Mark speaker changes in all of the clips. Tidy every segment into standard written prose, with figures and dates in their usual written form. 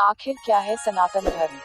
Speaker 1: आखिर क्या है सनातन धर्म?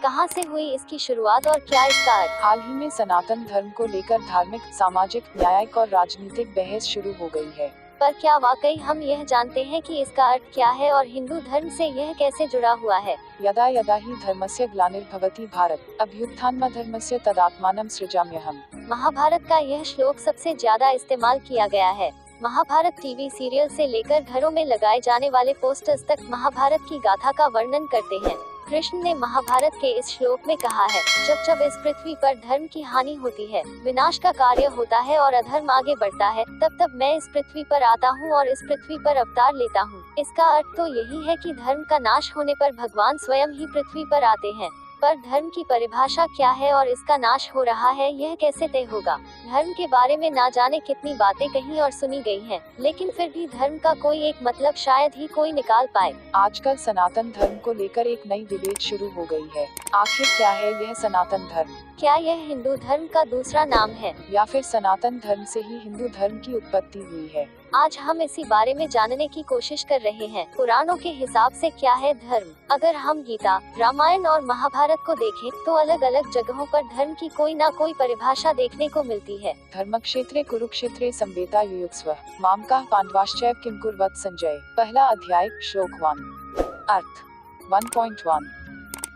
Speaker 2: कहां से हुई इसकी शुरुआत और क्या इसका अर्थ?
Speaker 1: हाल ही में सनातन धर्म को लेकर धार्मिक, सामाजिक, न्यायिक और राजनीतिक बहस शुरू हो गई है।
Speaker 2: पर क्या वाकई हम यह जानते हैं कि इसका अर्थ क्या है और हिंदू धर्म से यह कैसे जुड़ा हुआ है?
Speaker 1: यदा यदा हि धर्मस्य ग्लानिर्भवति भारत, अभ्युत्थानमधर्मस्य तदात्मानं सृजाम्यहम्।
Speaker 2: महाभारत का यह श्लोक सबसे ज्यादा इस्तेमाल किया गया है। महाभारत टीवी सीरियल से लेकर घरों में लगाए जाने वाले पोस्टर्स तक महाभारत की गाथा का वर्णन करते हैं। कृष्ण ने महाभारत के इस श्लोक में कहा है, जब जब इस पृथ्वी पर धर्म की हानि होती है, विनाश का कार्य होता है और अधर्म आगे बढ़ता है, तब तब मैं इस पृथ्वी पर आता हूँ और इस पृथ्वी पर अवतार लेता हूँ। इसका अर्थ तो यही है कि धर्म का नाश होने पर भगवान स्वयं ही पृथ्वी पर आते हैं। पर धर्म की परिभाषा क्या है और इसका नाश हो रहा है, यह कैसे तय होगा? धर्म के बारे में ना जाने कितनी बातें कही और सुनी गई हैं, लेकिन फिर भी धर्म का कोई एक मतलब शायद ही कोई निकाल पाए।
Speaker 1: आजकल सनातन धर्म को लेकर एक नई डिबेट शुरू हो गई है। आखिर क्या है यह सनातन धर्म?
Speaker 2: क्या यह हिंदू धर्म का दूसरा नाम है
Speaker 1: या फिर सनातन धर्म से ही हिंदू धर्म की उत्पत्ति हुई है?
Speaker 2: आज हम इसी बारे में जानने की कोशिश कर रहे हैं। पुराणों के हिसाब से क्या है धर्म? अगर हम गीता, रामायण और महाभारत को देखें, तो अलग अलग जगहों पर धर्म की कोई ना कोई परिभाषा देखने को मिलती है।
Speaker 1: धर्मक्षेत्रे कुरुक्षेत्रे संवेता युयुत्स्व मामकाः पांडवाश्चैव किं कुर्वत संजय। पहला अध्याय, श्लोक 1। अर्थ 1.1।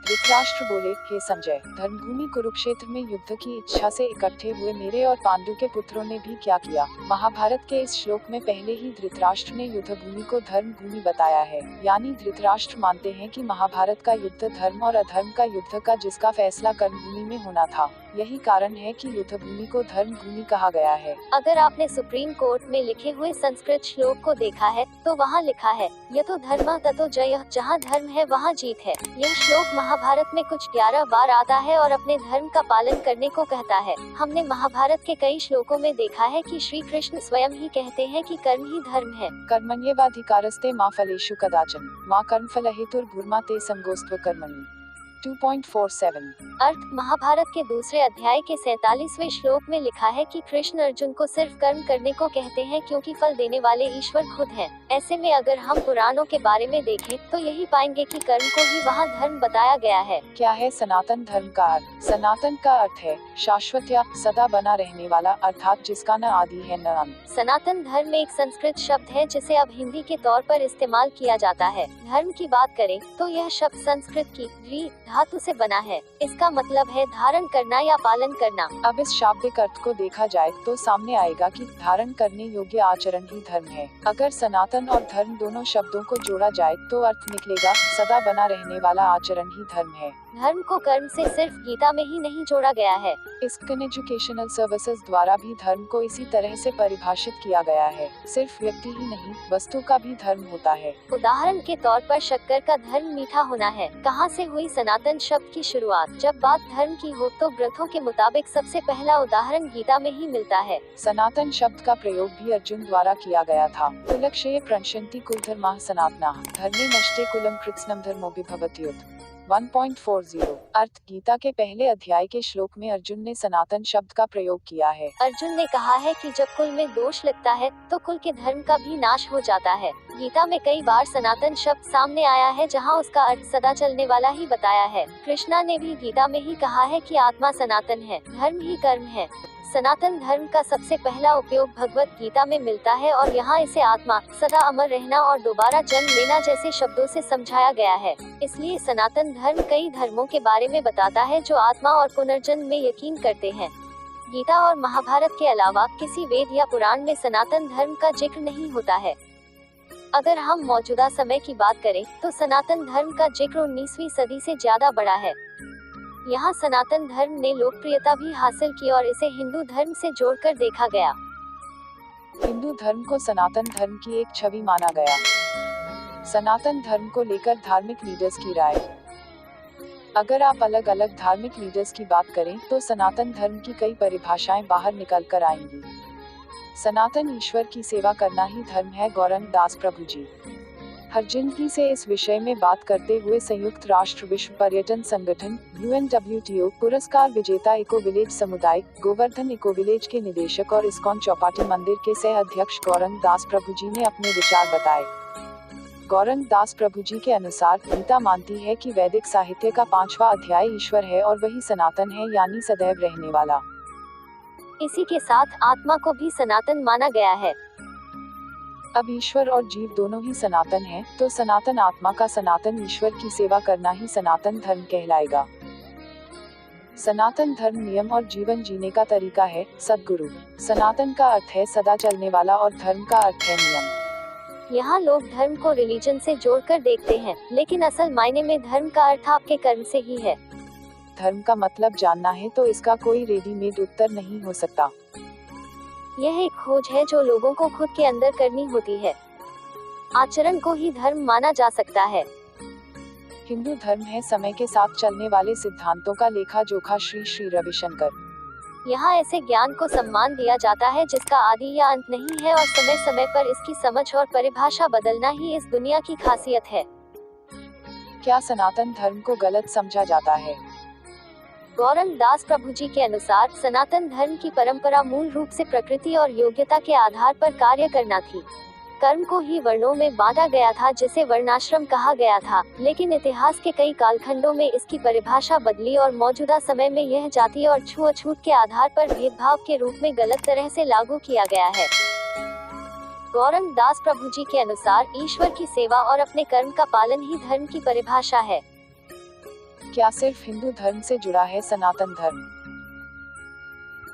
Speaker 1: धृतराष्ट्र बोले, हे संजय, धर्मभूमि कुरुक्षेत्र में युद्ध की इच्छा से इकट्ठे हुए मेरे और पांडु के पुत्रों ने भी क्या किया। महाभारत के इस श्लोक में पहले ही धृतराष्ट्र ने युद्ध भूमि को धर्म भूमि बताया है। यानी धृतराष्ट्र मानते हैं कि महाभारत का युद्ध धर्म और अधर्म का युद्ध का जिसका फैसला कर्म भूमि में होना था। यही कारण है कि युद्ध भूमि को धर्म भूमि कहा गया है।
Speaker 2: अगर आपने सुप्रीम कोर्ट में लिखे हुए संस्कृत श्लोक को देखा है, तो वहाँ लिखा है, यतो धर्मः ततो जयः, जहाँ धर्म है वहाँ जीत है। यह श्लोक महाभारत में कुछ 11 बार आता है और अपने धर्म का पालन करने को कहता है। हमने महाभारत के कई श्लोकों में देखा है कि श्री कृष्ण स्वयं ही कहते हैं कि कर्म ही धर्म है।
Speaker 1: कर्मण्येवाधिकारस्ते मा फलेषु कदाचन मा कर्मफलहेतुर्भूर्मा ते संगोस्त्व कर्मणि। 2.47।
Speaker 2: अर्थ महाभारत के दूसरे अध्याय के 47वें श्लोक में लिखा है कि कृष्ण अर्जुन को सिर्फ कर्म करने को कहते हैं क्योंकि फल देने वाले ईश्वर खुद हैं। ऐसे में अगर हम पुराणों के बारे में देखें, तो यही पाएंगे कि कर्म को ही वहाँ धर्म बताया गया है।
Speaker 1: क्या है सनातन धर्म का अर्थ? सनातन का अर्थ है शाश्वत या सदा बना रहने वाला, अर्थात जिसका न आदि है न अंत।
Speaker 2: सनातन धर्म एक संस्कृत शब्द है जिसे अब हिंदी के तौर पर इस्तेमाल किया जाता है। धर्म की बात करें तो यह शब्द संस्कृत की धी धातु से बना है। इसका मतलब है धारण करना या पालन करना।
Speaker 1: अब इस शाब्दिक अर्थ को देखा जाए तो सामने आएगा कि धारण करने योग्य आचरण ही धर्म है। अगर सनातन और धर्म दोनों शब्दों को जोड़ा जाए तो अर्थ निकलेगा सदा बना रहने वाला आचरण ही धर्म है।
Speaker 2: धर्म को कर्म से सिर्फ गीता में ही नहीं जोड़ा गया है।
Speaker 1: इस्कॉन एजुकेशनल सर्विसेज द्वारा भी धर्म को इसी तरह से परिभाषित किया गया है। सिर्फ व्यक्ति ही नहीं, वस्तु का भी धर्म होता है।
Speaker 2: उदाहरण के तौर पर शक्कर का धर्म मीठा होना है। कहाँ से हुई सनातन शब्द की शुरुआत? जब बात धर्म की हो तो ग्रंथों के मुताबिक सबसे पहला उदाहरण गीता में ही मिलता है।
Speaker 1: सनातन शब्द का प्रयोग भी अर्जुन द्वारा किया गया था। कुलक्षये प्रणश्यन्ति कुलधर्माः सनातनाः धर्मे नष्टे कुलं कृत्स्नं धर्मोऽभिभवत्युत। 1.40। अर्थ गीता के पहले अध्याय के श्लोक में अर्जुन ने सनातन शब्द का प्रयोग किया है।
Speaker 2: अर्जुन ने कहा है कि जब कुल में दोष लगता है तो कुल के धर्म का भी नाश हो जाता है। गीता में कई बार सनातन शब्द सामने आया है जहां उसका अर्थ सदा चलने वाला ही बताया है। कृष्णा ने भी गीता में ही कहा है कि आत्मा सनातन है, धर्म ही कर्म है। सनातन धर्म का सबसे पहला उपयोग भगवत गीता में मिलता है और यहाँ इसे आत्मा, सदा अमर रहना और दोबारा जन्म लेना जैसे शब्दों से समझाया गया है। इसलिए सनातन धर्म कई धर्मों के बारे में बताता है जो आत्मा और पुनर्जन्म में यकीन करते हैं। गीता और महाभारत के अलावा किसी वेद या पुराण में सनातन धर्म का जिक्र नहीं होता है। अगर हम मौजूदा समय की बात करें तो सनातन धर्म का जिक्र 19वीं सदी से ज्यादा बड़ा है। यहाँ सनातन धर्म ने लोकप्रियता भी हासिल की और इसे हिंदू धर्म से जोड़कर देखा गया।
Speaker 1: हिंदू धर्म को सनातन धर्म की एक छवि माना गया। सनातन धर्म को लेकर धार्मिक लीडर्स की राय। अगर आप अलग अलग धार्मिक लीडर्स की बात करें तो सनातन धर्म की कई परिभाषाएं बाहर निकल कर आएंगी। सनातन ईश्वर की सेवा करना ही धर्म है, गौरंग दास प्रभु जी। हर जिंदगी से इस विषय में बात करते हुए संयुक्त राष्ट्र विश्व पर्यटन संगठन UNWTO पुरस्कार विजेता इको विलेज समुदाय गोवर्धन इको विलेज के निदेशक और इस्कॉन चौपाटी मंदिर के सह अध्यक्ष गौरंग दास प्रभु जी ने अपने विचार बताए। गौरंग दास प्रभु जी के अनुसार गीता मानती है कि वैदिक साहित्य का 5वां अध्याय ईश्वर है और वही सनातन है, यानी सदैव रहने वाला।
Speaker 2: इसी के साथ आत्मा को भी सनातन माना गया है।
Speaker 1: अब ईश्वर और जीव दोनों ही सनातन हैं, तो सनातन आत्मा का सनातन ईश्वर की सेवा करना ही सनातन धर्म कहलाएगा। सनातन धर्म नियम और जीवन जीने का तरीका है। सद्गुरु। सनातन का अर्थ है सदा चलने वाला और धर्म का अर्थ है नियम।
Speaker 2: यहाँ लोग धर्म को रिलीजन से जोड़कर देखते हैं, लेकिन असल मायने में धर्म का अर्थ आपके कर्म से ही है।
Speaker 1: धर्म का मतलब जानना है तो इसका कोई रेडीमेड उत्तर नहीं हो सकता।
Speaker 2: यह एक खोज है जो लोगों को खुद के अंदर करनी होती है। आचरण को ही धर्म माना जा सकता है।
Speaker 1: हिंदू धर्म है समय के साथ चलने वाले सिद्धांतों का लेखा जोखा। श्री श्री रविशंकर।
Speaker 2: यहाँ ऐसे ज्ञान को सम्मान दिया जाता है जिसका आदि या अंत नहीं है, और समय समय पर इसकी समझ और परिभाषा बदलना ही इस दुनिया की खासियत है।
Speaker 1: क्या सनातन धर्म को गलत समझा जाता है?
Speaker 2: गौरंग दास प्रभु जी के अनुसार सनातन धर्म की परंपरा मूल रूप से प्रकृति और योग्यता के आधार पर कार्य करना थी। कर्म को ही वर्णों में बांटा गया था, जिसे वर्णाश्रम कहा गया था, लेकिन इतिहास के कई कालखंडों में इसकी परिभाषा बदली और मौजूदा समय में यह जाति और छूअछूत के आधार पर भेदभाव के रूप में गलत तरह से लागू किया गया है। गौरंग दास प्रभु जी के अनुसार ईश्वर की सेवा और अपने कर्म का पालन ही धर्म की परिभाषा है।
Speaker 1: क्या सिर्फ हिंदू धर्म से जुड़ा है सनातन धर्म?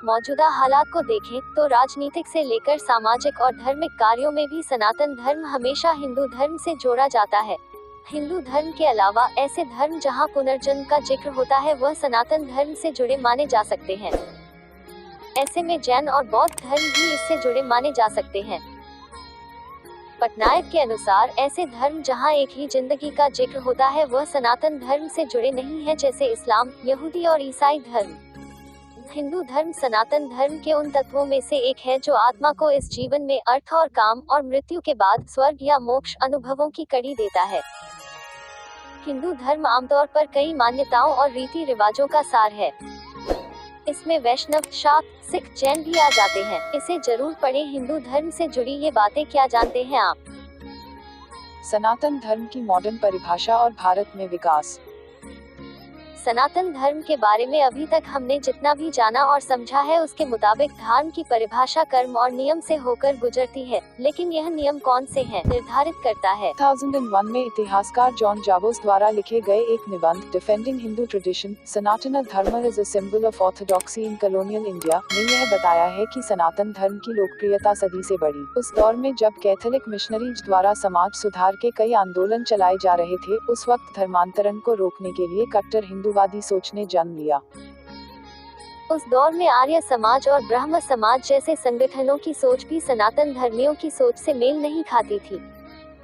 Speaker 2: मौजूदा हालात को देखें तो राजनीतिक से लेकर सामाजिक और धार्मिक कार्यों में भी सनातन धर्म हमेशा हिंदू धर्म से जोड़ा जाता है। हिंदू धर्म के अलावा ऐसे धर्म जहां पुनर्जन्म का जिक्र होता है वह सनातन धर्म से जुड़े माने जा सकते हैं। ऐसे में जैन और बौद्ध धर्म भी इससे जुड़े माने जा सकते हैं। पटनायक के अनुसार ऐसे धर्म जहां एक ही जिंदगी का जिक्र होता है वह सनातन धर्म से जुड़े नहीं है, जैसे इस्लाम, यहूदी और ईसाई धर्म। हिंदू धर्म सनातन धर्म के उन तत्वों में से एक है जो आत्मा को इस जीवन में अर्थ और काम और मृत्यु के बाद स्वर्ग या मोक्ष अनुभवों की कड़ी देता है। हिंदू धर्म आमतौर पर कई मान्यताओं और रीति रिवाजों का सार है। इसमें वैष्णव, शाक्त, सिख, जैन भी आ जाते हैं। इसे जरूर पढ़ें। हिंदू धर्म से जुड़ी ये बातें क्या जानते हैं आप?
Speaker 1: सनातन धर्म की मॉडर्न परिभाषा और भारत में विकास।
Speaker 2: सनातन धर्म के बारे में अभी तक हमने जितना भी जाना और समझा है उसके मुताबिक धर्म की परिभाषा कर्म और नियम से होकर गुजरती है, लेकिन यह नियम कौन से हैं निर्धारित करता है।
Speaker 1: 2001 में इतिहासकार जॉन जावोस द्वारा लिखे गए एक निबंध डिफेंडिंग हिंदू ट्रेडिशन, सनातन धर्म is a symbol of orthodoxy in colonial India ने यह बताया है कि सनातन धर्म की लोकप्रियता सदी से बढ़ी। उस दौर में जब कैथोलिक मिशनरीज द्वारा समाज सुधार के कई आंदोलन चलाए जा रहे थे, उस वक्त धर्मांतरण को रोकने के लिए कट्टर हिंदूवादी सोच ने जन्म लिया।
Speaker 2: उस दौर में आर्य समाज और ब्रह्म समाज जैसे संगठनों की सोच भी सनातन धर्मियों की सोच से मेल नहीं खाती थी।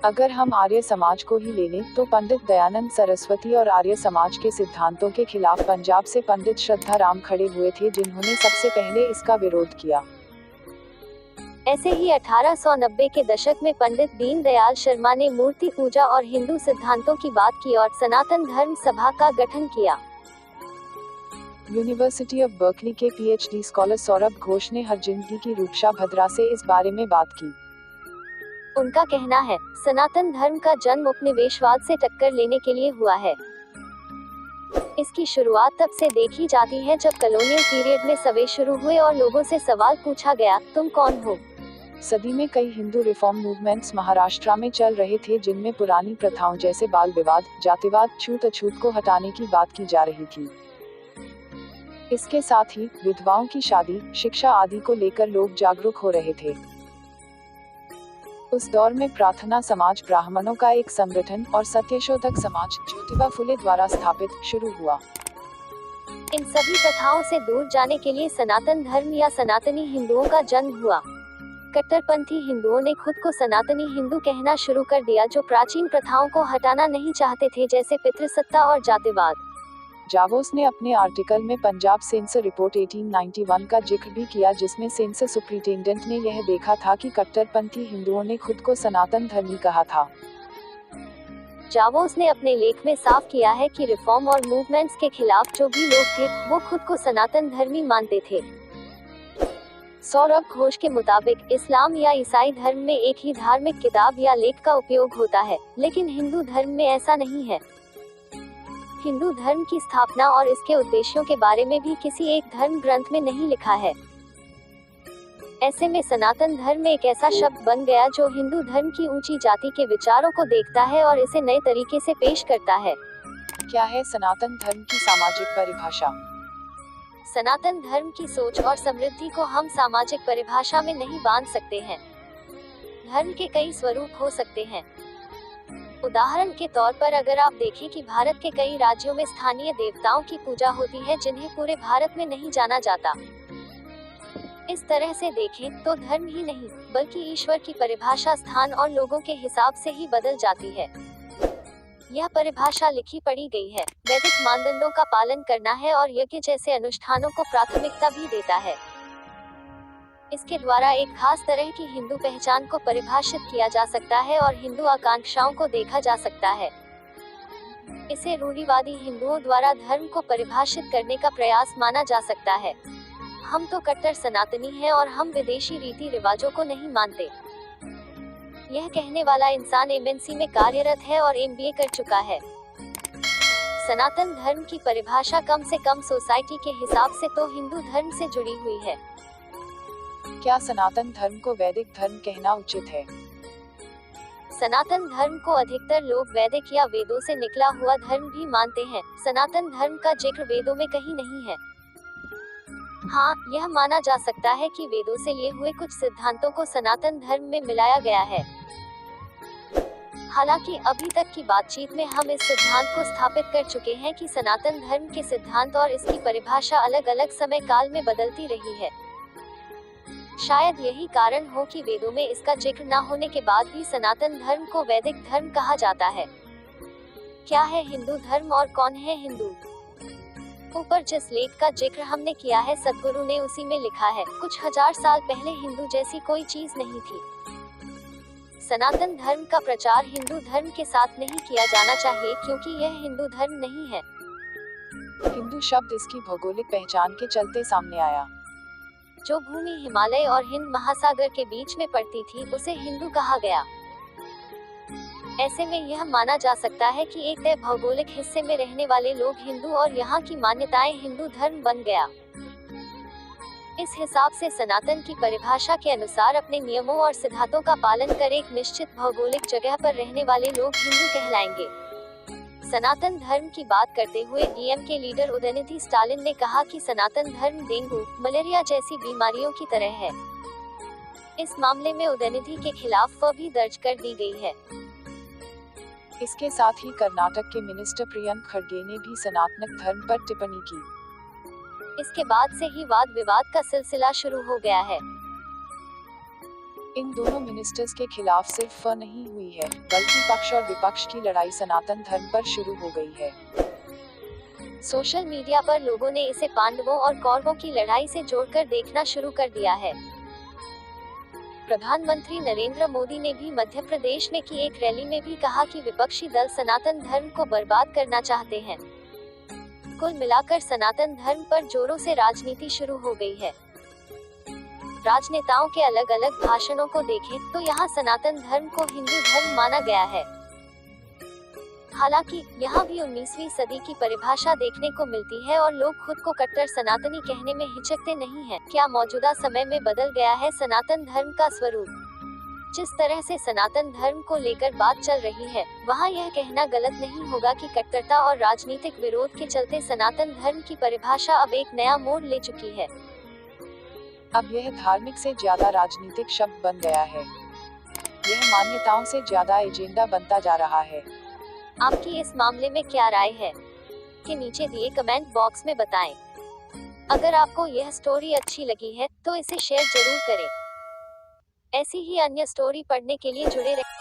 Speaker 1: अगर हम आर्य समाज को ही ले लें तो पंडित दयानंद सरस्वती और आर्य समाज के सिद्धांतों के खिलाफ पंजाब से पंडित श्रद्धा राम खड़े हुए थे, जिन्होंने सबसे पहले इसका विरोध किया।
Speaker 2: ऐसे ही 1890 के दशक में पंडित दीनदयाल शर्मा ने मूर्ति पूजा और हिंदू सिद्धांतों की बात की और सनातन धर्म सभा का गठन किया।
Speaker 1: यूनिवर्सिटी ऑफ बर्कली के पीएचडी स्कॉलर सौरभ घोष ने हर जिंदगी की रूपशा भद्रा से इस बारे में बात की।
Speaker 2: उनका कहना है, सनातन धर्म का जन्म उपनिवेशवाद से टक्कर लेने के लिए हुआ है। इसकी शुरुआत तब से देखी जाती है जब कॉलोनियल पीरियड में सवे शुरू हुए और लोगों से सवाल पूछा गया, तुम कौन हो?
Speaker 1: सदी में कई हिंदू रिफॉर्म मूवमेंट्स महाराष्ट्र में चल रहे थे, जिनमें पुरानी प्रथाओं जैसे बाल विवाद, जातिवाद, छूत-अछूत को हटाने की बात की जा रही थी। इसके साथ ही विधवाओं की शादी, शिक्षा आदि को लेकर लोग जागरूक हो रहे थे। उस दौर में प्रार्थना समाज, ब्राह्मणों का एक संगठन और सत्यशोधक समाज ज्योतिबा फुले द्वारा स्थापित शुरू हुआ।
Speaker 2: इन सभी प्रथाओं से दूर जाने के लिए सनातन धर्म या सनातनी हिंदुओं का जन्म हुआ। कट्टरपंथी हिंदुओं ने खुद को सनातनी हिंदू कहना शुरू कर दिया, जो प्राचीन प्रथाओं को हटाना नहीं चाहते थे, जैसे पितृसत्ता और जातिवाद।
Speaker 1: जावोस ने अपने आर्टिकल में पंजाब सेंसर रिपोर्ट 1891 का जिक्र भी किया, जिसमें सेंसर सुप्रिंटेंडेंट ने यह देखा था कि कट्टरपंथी हिंदुओं ने खुद को सनातन धर्मी कहा था।
Speaker 2: जावोस ने अपने लेख में साफ किया है कि रिफॉर्म और मूवमेंट्स के खिलाफ जो भी लोग थे वो खुद को सनातन धर्मी मानते थे। सौरभ घोष के मुताबिक इस्लाम या ईसाई धर्म में एक ही धार्मिक किताब या लेख का उपयोग होता है, लेकिन हिंदू धर्म में ऐसा नहीं है। हिंदू धर्म की स्थापना और इसके उद्देश्यों के बारे में भी किसी एक धर्म ग्रंथ में नहीं लिखा है। ऐसे में सनातन धर्म एक ऐसा शब्द बन गया जो हिंदू धर्म की ऊंची जाति के विचारों को देखता है और इसे नए तरीके से पेश करता है।
Speaker 1: क्या है सनातन धर्म की सामाजिक परिभाषा?
Speaker 2: सनातन धर्म की सोच और समृद्धि को हम सामाजिक परिभाषा में नहीं बांध सकते हैं। धर्म के कई स्वरूप हो सकते हैं। उदाहरण के तौर पर अगर आप देखें कि भारत के कई राज्यों में स्थानीय देवताओं की पूजा होती है जिन्हें पूरे भारत में नहीं जाना जाता। इस तरह से देखें तो धर्म ही नहीं बल्कि ईश्वर की परिभाषा स्थान और लोगों के हिसाब से ही बदल जाती है। यह परिभाषा लिखी पढ़ी गई है, वैदिक मानदंडों का पालन करना है और यज्ञ जैसे अनुष्ठानों को प्राथमिकता भी देता है। इसके द्वारा एक खास तरह की हिंदू पहचान को परिभाषित किया जा सकता है और हिंदू आकांक्षाओं को देखा जा सकता है। इसे रूढ़िवादी हिंदुओं द्वारा धर्म को परिभाषित करने का प्रयास माना जा सकता है। हम तो कट्टर सनातनी हैं और हम विदेशी रीति रिवाजों को नहीं मानते। यह कहने वाला इंसान एमएनसी में कार्यरत है और एमबीए कर चुका है। सनातन धर्म की परिभाषा कम से कम सोसाइटी के हिसाब से तो हिंदू धर्म से जुड़ी हुई है।
Speaker 1: क्या सनातन धर्म को वैदिक धर्म कहना उचित है?
Speaker 2: सनातन धर्म को अधिकतर लोग वैदिक या वेदों से निकला हुआ धर्म भी मानते हैं। सनातन धर्म का जिक्र वेदों में कहीं नहीं है। हाँ, यह माना जा सकता है कि वेदों से लिए हुए कुछ सिद्धांतों को सनातन धर्म में मिलाया गया है। हालांकि अभी तक की बातचीत में हम इस सिद्धांत को स्थापित कर चुके हैं कि सनातन धर्म के सिद्धांत और इसकी परिभाषा अलग अलग समय काल में बदलती रही है। शायद यही कारण हो कि वेदों में इसका जिक्र न होने के बाद भी सनातन धर्म को वैदिक धर्म कहा जाता है। क्या है हिंदू धर्म और कौन है हिंदू? ऊपर जिस लेख का जिक्र हमने किया है, सद्गुरु ने उसी में लिखा है, कुछ हजार साल पहले हिंदू जैसी कोई चीज नहीं थी। सनातन धर्म का प्रचार हिंदू धर्म के साथ नहीं किया जाना चाहिए क्योंकि यह हिंदू धर्म नहीं है।
Speaker 1: हिंदू शब्द इसकी भौगोलिक पहचान के चलते सामने आया।
Speaker 2: जो भूमि हिमालय और हिंद महासागर के बीच में पड़ती थी उसे हिंदू कहा गया। ऐसे में यह माना जा सकता है कि एक तय भौगोलिक हिस्से में रहने वाले लोग हिंदू और यहाँ की मान्यताएं हिंदू धर्म बन गया। इस हिसाब से सनातन की परिभाषा के अनुसार अपने नियमों और सिद्धांतों का पालन कर एक निश्चित भौगोलिक जगह पर रहने वाले लोग हिंदू कहलाएंगे। सनातन धर्म की बात करते हुए डीएम के लीडर उदयनिधि स्टालिन ने कहा कि सनातन धर्म डेंगू, मलेरिया जैसी बीमारियों की तरह है। इस मामले में उदयनिधि के खिलाफ भी दर्ज कर दी गई है।
Speaker 1: इसके साथ ही कर्नाटक के मिनिस्टर प्रियंक खड़गे ने भी सनातन धर्म पर टिप्पणी की।
Speaker 2: इसके बाद से ही वाद विवाद का सिलसिला शुरू हो गया है।
Speaker 1: इन दोनों मिनिस्टर्स के खिलाफ सिर्फ नहीं हुई है, बल्कि पक्ष और विपक्ष की लड़ाई सनातन धर्म पर शुरू हो गई है।
Speaker 2: सोशल मीडिया पर लोगों ने इसे पांडवों और कौरवों की लड़ाई से जोड़कर देखना शुरू कर दिया है। प्रधानमंत्री नरेंद्र मोदी ने भी मध्य प्रदेश में की एक रैली में भी कहा कि विपक्षी दल सनातन धर्म को बर्बाद करना चाहते हैं। कुल मिलाकर सनातन धर्म पर जोरों से राजनीति शुरू हो गई है। राजनेताओं के अलग अलग भाषणों को देखें तो यहाँ सनातन धर्म को हिंदू धर्म माना गया है। हालांकि यहाँ भी 19वीं सदी की परिभाषा देखने को मिलती है और लोग खुद को कट्टर सनातनी कहने में हिचकते नहीं हैं। क्या मौजूदा समय में बदल गया है सनातन धर्म का स्वरूप? जिस तरह से सनातन धर्म को लेकर बात चल रही है, वहाँ यह कहना गलत नहीं होगा कि कट्टरता और राजनीतिक विरोध के चलते सनातन धर्म की परिभाषा अब एक नया मोड़ ले चुकी है।
Speaker 1: अब यह धार्मिक से ज्यादा राजनीतिक शब्द बन गया है। यह मान्यताओं से ज्यादा एजेंडा बनता जा रहा है।
Speaker 2: आपकी इस मामले में क्या राय है? के नीचे दिए कमेंट बॉक्स में बताएं। अगर आपको यह स्टोरी अच्छी लगी है तो इसे शेयर जरूर करें। ऐसी ही अन्य स्टोरी पढ़ने के लिए जुड़े रहें।